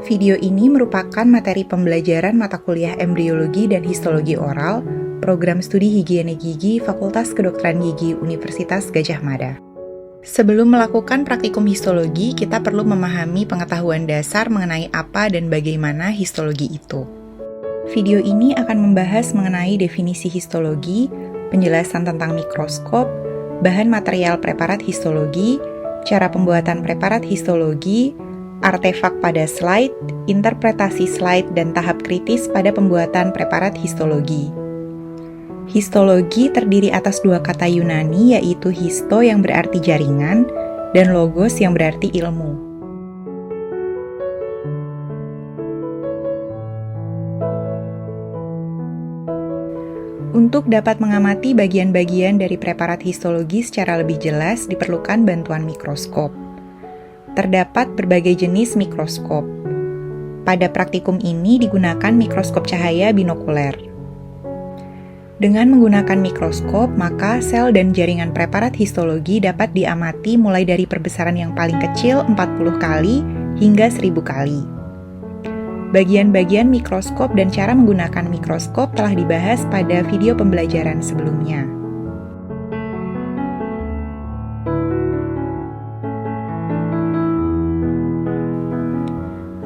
Video ini merupakan materi pembelajaran mata kuliah embriologi dan histologi oral, program studi higiene gigi Fakultas Kedokteran Gigi Universitas Gadjah Mada. Sebelum melakukan praktikum histologi, kita perlu memahami pengetahuan dasar mengenai apa dan bagaimana histologi itu. Video ini akan membahas mengenai definisi histologi, penjelasan tentang mikroskop, bahan material preparat histologi, cara pembuatan preparat histologi, artefak pada slide, interpretasi slide, dan tahap kritis pada pembuatan preparat histologi. Histologi terdiri atas dua kata Yunani, yaitu histo yang berarti jaringan, dan logos yang berarti ilmu. Untuk dapat mengamati bagian-bagian dari preparat histologi secara lebih jelas, diperlukan bantuan mikroskop. Terdapat berbagai jenis mikroskop. Pada praktikum ini digunakan mikroskop cahaya binokuler. Dengan menggunakan mikroskop, maka sel dan jaringan preparat histologi dapat diamati mulai dari perbesaran yang paling kecil 40 kali hingga 1000 kali. Bagian-bagian mikroskop dan cara menggunakan mikroskop telah dibahas pada video pembelajaran sebelumnya.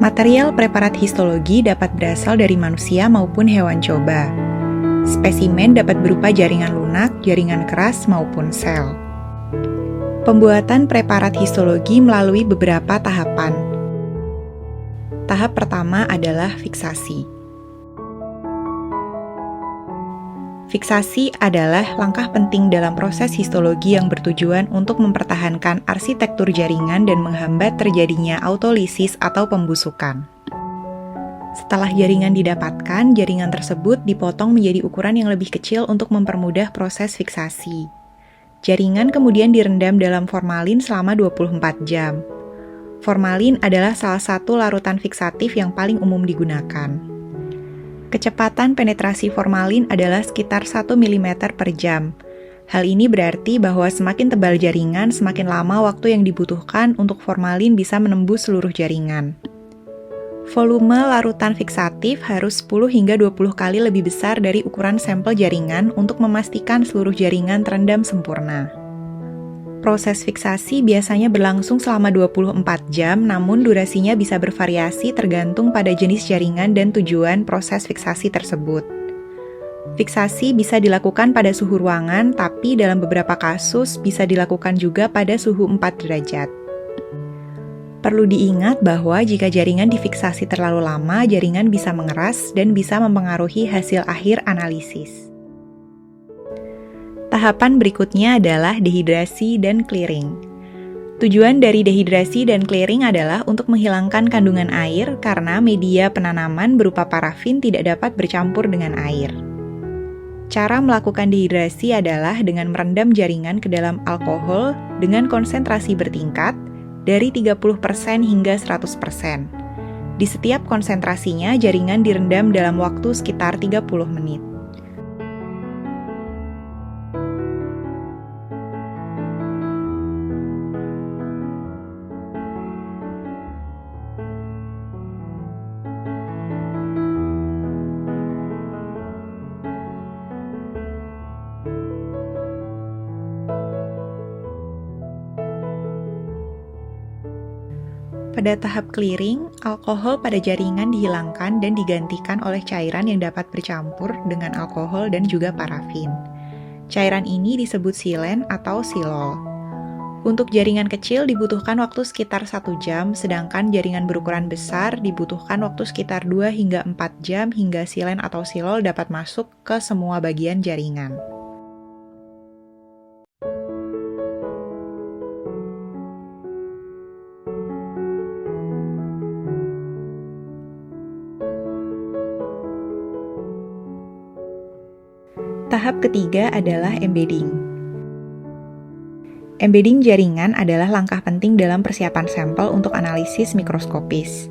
Material preparat histologi dapat berasal dari manusia maupun hewan coba. Spesimen dapat berupa jaringan lunak, jaringan keras, maupun sel. Pembuatan preparat histologi melalui beberapa tahapan. Tahap pertama adalah fiksasi. Fiksasi adalah langkah penting dalam proses histologi yang bertujuan untuk mempertahankan arsitektur jaringan dan menghambat terjadinya autolisis atau pembusukan. Setelah jaringan didapatkan, jaringan tersebut dipotong menjadi ukuran yang lebih kecil untuk mempermudah proses fiksasi. Jaringan kemudian direndam dalam formalin selama 24 jam. Formalin adalah salah satu larutan fiksatif yang paling umum digunakan. Kecepatan penetrasi formalin adalah sekitar 1 mm per jam. Hal ini berarti bahwa semakin tebal jaringan, semakin lama waktu yang dibutuhkan untuk formalin bisa menembus seluruh jaringan. Volume larutan fiksatif harus 10 hingga 20 kali lebih besar dari ukuran sampel jaringan untuk memastikan seluruh jaringan terendam sempurna. Proses fiksasi biasanya berlangsung selama 24 jam, namun durasinya bisa bervariasi tergantung pada jenis jaringan dan tujuan proses fiksasi tersebut. Fiksasi bisa dilakukan pada suhu ruangan, tapi dalam beberapa kasus bisa dilakukan juga pada suhu 4 derajat. Perlu diingat bahwa jika jaringan difiksasi terlalu lama, jaringan bisa mengeras dan bisa mempengaruhi hasil akhir analisis. Tahapan berikutnya adalah dehidrasi dan clearing. Tujuan dari dehidrasi dan clearing adalah untuk menghilangkan kandungan air karena media penanaman berupa parafin tidak dapat bercampur dengan air. Cara melakukan dehidrasi adalah dengan merendam jaringan ke dalam alkohol dengan konsentrasi bertingkat dari 30% hingga 100%. Di setiap konsentrasinya, jaringan direndam dalam waktu sekitar 30 menit. Pada tahap clearing, alkohol pada jaringan dihilangkan dan digantikan oleh cairan yang dapat bercampur dengan alkohol dan juga parafin. Cairan ini disebut silen atau silol. Untuk jaringan kecil dibutuhkan waktu sekitar 1 jam, sedangkan jaringan berukuran besar dibutuhkan waktu sekitar 2 hingga 4 jam hingga silen atau silol dapat masuk ke semua bagian jaringan. Tahap ketiga adalah embedding. Embedding jaringan adalah langkah penting dalam persiapan sampel untuk analisis mikroskopis.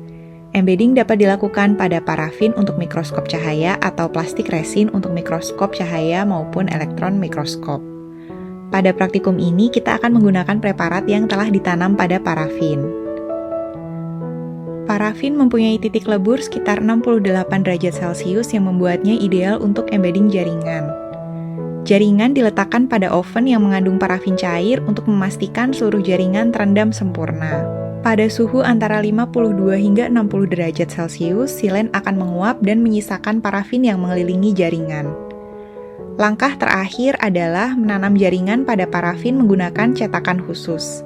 Embedding dapat dilakukan pada parafin untuk mikroskop cahaya atau plastik resin untuk mikroskop cahaya maupun elektron mikroskop. Pada praktikum ini, kita akan menggunakan preparat yang telah ditanam pada parafin. Parafin mempunyai titik lebur sekitar 68 derajat Celcius yang membuatnya ideal untuk embedding jaringan. Jaringan diletakkan pada oven yang mengandung parafin cair untuk memastikan seluruh jaringan terendam sempurna. Pada suhu antara 52 hingga 60 derajat Celcius, silen akan menguap dan menyisakan parafin yang mengelilingi jaringan. Langkah terakhir adalah menanam jaringan pada parafin menggunakan cetakan khusus.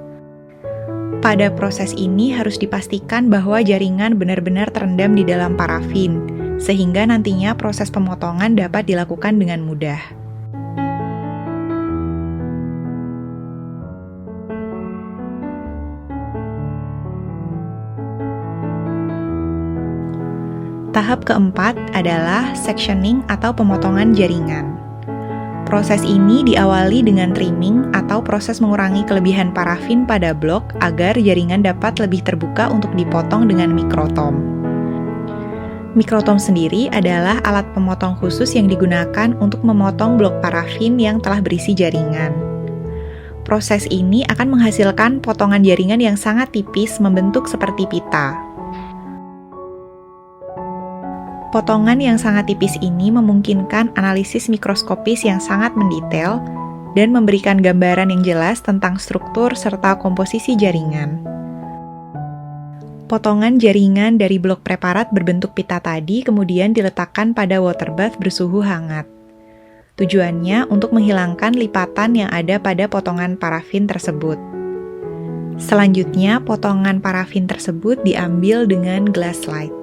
Pada proses ini harus dipastikan bahwa jaringan benar-benar terendam di dalam parafin, sehingga nantinya proses pemotongan dapat dilakukan dengan mudah. Tahap keempat adalah sectioning atau pemotongan jaringan. Proses ini diawali dengan trimming atau proses mengurangi kelebihan parafin pada blok agar jaringan dapat lebih terbuka untuk dipotong dengan mikrotom. Mikrotom sendiri adalah alat pemotong khusus yang digunakan untuk memotong blok parafin yang telah berisi jaringan. Proses ini akan menghasilkan potongan jaringan yang sangat tipis membentuk seperti pita. Potongan yang sangat tipis ini memungkinkan analisis mikroskopis yang sangat mendetail dan memberikan gambaran yang jelas tentang struktur serta komposisi jaringan. Potongan jaringan dari blok preparat berbentuk pita tadi kemudian diletakkan pada water bath bersuhu hangat. Tujuannya untuk menghilangkan lipatan yang ada pada potongan parafin tersebut. Selanjutnya, potongan parafin tersebut diambil dengan glass slide.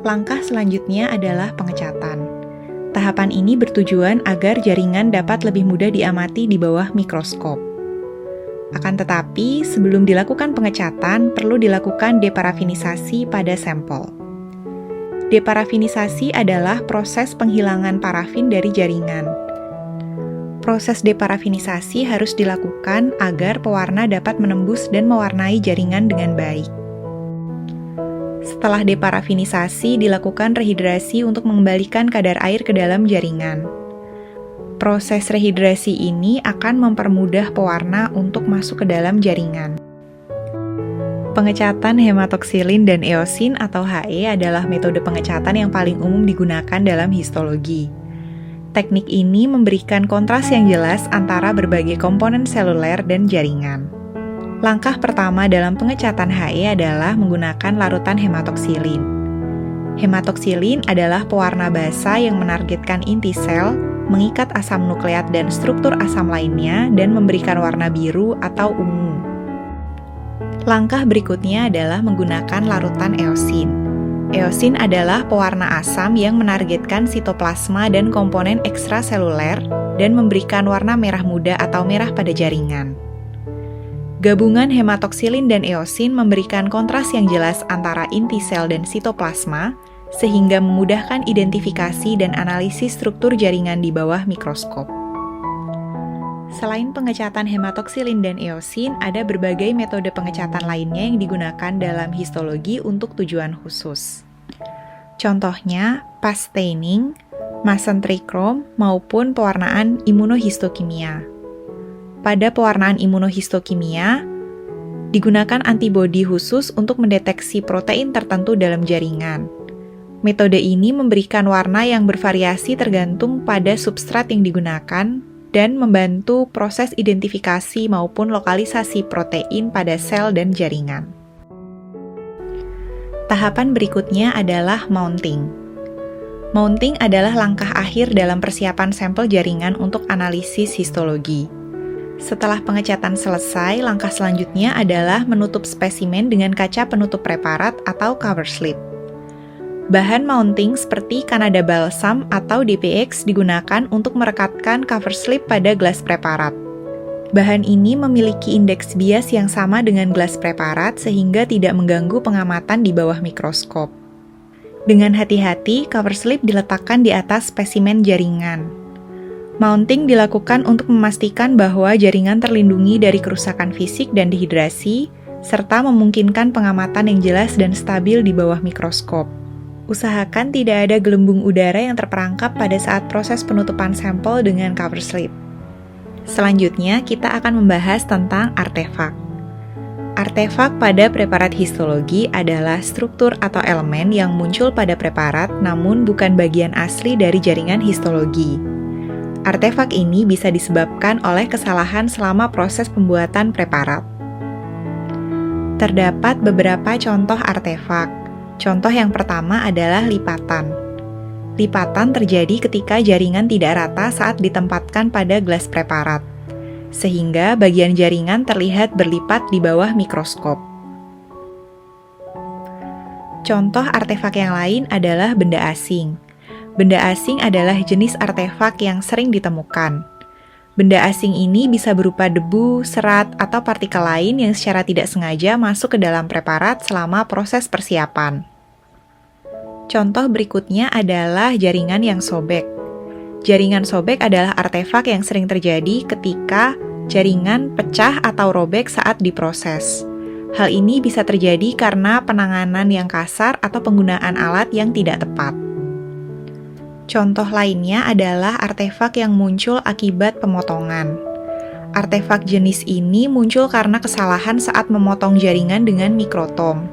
Langkah selanjutnya adalah pengecatan. Tahapan ini bertujuan agar jaringan dapat lebih mudah diamati di bawah mikroskop. Akan tetapi, sebelum dilakukan pengecatan, perlu dilakukan deparafinisasi pada sampel. Deparafinisasi adalah proses penghilangan parafin dari jaringan. Proses deparafinisasi harus dilakukan agar pewarna dapat menembus dan mewarnai jaringan dengan baik. Setelah deparafinisasi, dilakukan rehidrasi untuk mengembalikan kadar air ke dalam jaringan. Proses rehidrasi ini akan mempermudah pewarna untuk masuk ke dalam jaringan. Pengecatan hematoksilin dan eosin atau HE adalah metode pengecatan yang paling umum digunakan dalam histologi. Teknik ini memberikan kontras yang jelas antara berbagai komponen seluler dan jaringan. Langkah pertama dalam pengecatan HE adalah menggunakan larutan hematoksilin. Hematoksilin adalah pewarna basa yang menargetkan inti sel, mengikat asam nukleat dan struktur asam lainnya, dan memberikan warna biru atau ungu. Langkah berikutnya adalah menggunakan larutan eosin. Eosin adalah pewarna asam yang menargetkan sitoplasma dan komponen ekstraseluler dan memberikan warna merah muda atau merah pada jaringan. Gabungan hematoksilin dan eosin memberikan kontras yang jelas antara inti sel dan sitoplasma, sehingga memudahkan identifikasi dan analisis struktur jaringan di bawah mikroskop. Selain pengecatan hematoksilin dan eosin, ada berbagai metode pengecatan lainnya yang digunakan dalam histologi untuk tujuan khusus. Contohnya, pas staining, Mason trichrome, maupun pewarnaan imunohistokimia. Pada pewarnaan imunohistokimia, digunakan antibodi khusus untuk mendeteksi protein tertentu dalam jaringan. Metode ini memberikan warna yang bervariasi tergantung pada substrat yang digunakan dan membantu proses identifikasi maupun lokalisasi protein pada sel dan jaringan. Tahapan berikutnya adalah mounting. Mounting adalah langkah akhir dalam persiapan sampel jaringan untuk analisis histologi. Setelah pengecatan selesai, langkah selanjutnya adalah menutup spesimen dengan kaca penutup preparat atau cover slip. Bahan mounting seperti Canada Balsam atau DPX digunakan untuk merekatkan cover slip pada gelas preparat. Bahan ini memiliki indeks bias yang sama dengan gelas preparat sehingga tidak mengganggu pengamatan di bawah mikroskop. Dengan hati-hati, cover slip diletakkan di atas spesimen jaringan. Mounting dilakukan untuk memastikan bahwa jaringan terlindungi dari kerusakan fisik dan dehidrasi, serta memungkinkan pengamatan yang jelas dan stabil di bawah mikroskop. Usahakan tidak ada gelembung udara yang terperangkap pada saat proses penutupan sampel dengan cover slip. Selanjutnya, kita akan membahas tentang artefak. Artefak pada preparat histologi adalah struktur atau elemen yang muncul pada preparat namun bukan bagian asli dari jaringan histologi. Artefak ini bisa disebabkan oleh kesalahan selama proses pembuatan preparat. Terdapat beberapa contoh artefak. Contoh yang pertama adalah lipatan. Lipatan terjadi ketika jaringan tidak rata saat ditempatkan pada gelas preparat, sehingga bagian jaringan terlihat berlipat di bawah mikroskop. Contoh artefak yang lain adalah benda asing. Benda asing adalah jenis artefak yang sering ditemukan. Benda asing ini bisa berupa debu, serat, atau partikel lain yang secara tidak sengaja masuk ke dalam preparat selama proses persiapan. Contoh berikutnya adalah jaringan yang sobek. Jaringan sobek adalah artefak yang sering terjadi ketika jaringan pecah atau robek saat diproses. Hal ini bisa terjadi karena penanganan yang kasar atau penggunaan alat yang tidak tepat. Contoh lainnya adalah artefak yang muncul akibat pemotongan. Artefak jenis ini muncul karena kesalahan saat memotong jaringan dengan mikrotom.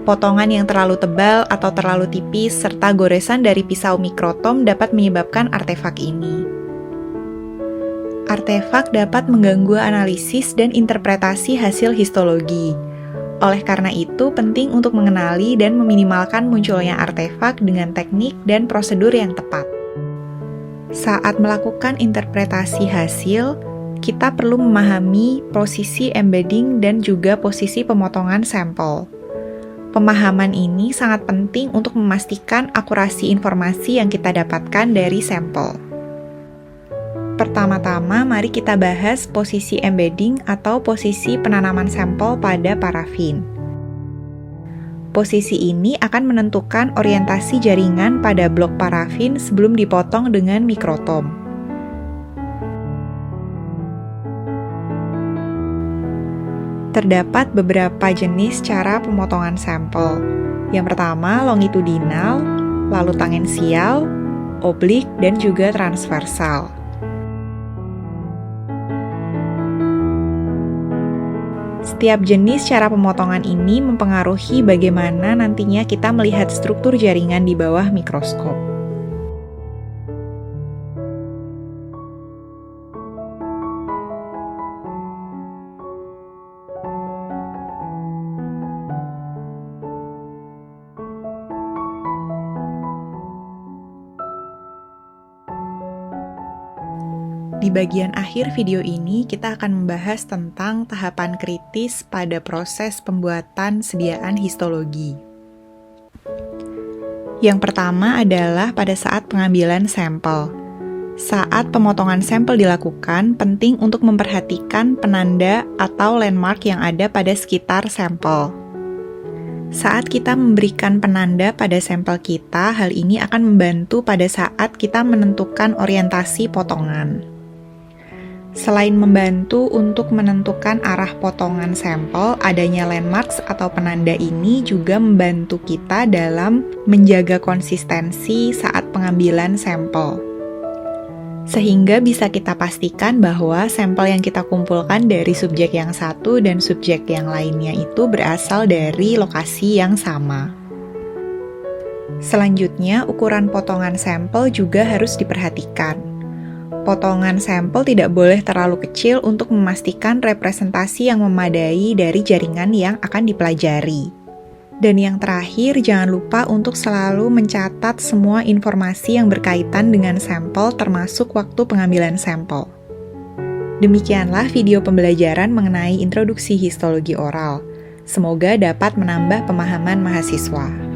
Potongan yang terlalu tebal atau terlalu tipis serta goresan dari pisau mikrotom dapat menyebabkan artefak ini. Artefak dapat mengganggu analisis dan interpretasi hasil histologi. Oleh karena itu, penting untuk mengenali dan meminimalkan munculnya artefak dengan teknik dan prosedur yang tepat. Saat melakukan interpretasi hasil, kita perlu memahami posisi embedding dan juga posisi pemotongan sampel. Pemahaman ini sangat penting untuk memastikan akurasi informasi yang kita dapatkan dari sampel. Pertama-tama, mari kita bahas posisi embedding atau posisi penanaman sampel pada parafin. Posisi ini akan menentukan orientasi jaringan pada blok parafin sebelum dipotong dengan mikrotom. Terdapat beberapa jenis cara pemotongan sampel. Yang pertama, longitudinal, lalu tangensial, oblik, dan juga transversal. Setiap jenis cara pemotongan ini mempengaruhi bagaimana nantinya kita melihat struktur jaringan di bawah mikroskop. Di bagian akhir video ini, kita akan membahas tentang tahapan kritis pada proses pembuatan sediaan histologi. Yang pertama adalah pada saat pengambilan sampel. Saat pemotongan sampel dilakukan, penting untuk memperhatikan penanda atau landmark yang ada pada sekitar sampel. Saat kita memberikan penanda pada sampel kita, hal ini akan membantu pada saat kita menentukan orientasi potongan. Selain membantu untuk menentukan arah potongan sampel, adanya landmarks atau penanda ini juga membantu kita dalam menjaga konsistensi saat pengambilan sampel. Sehingga bisa kita pastikan bahwa sampel yang kita kumpulkan dari subjek yang satu dan subjek yang lainnya itu berasal dari lokasi yang sama. Selanjutnya, ukuran potongan sampel juga harus diperhatikan. Potongan sampel tidak boleh terlalu kecil untuk memastikan representasi yang memadai dari jaringan yang akan dipelajari. Dan yang terakhir, jangan lupa untuk selalu mencatat semua informasi yang berkaitan dengan sampel termasuk waktu pengambilan sampel. Demikianlah video pembelajaran mengenai introduksi histologi oral. Semoga dapat menambah pemahaman mahasiswa.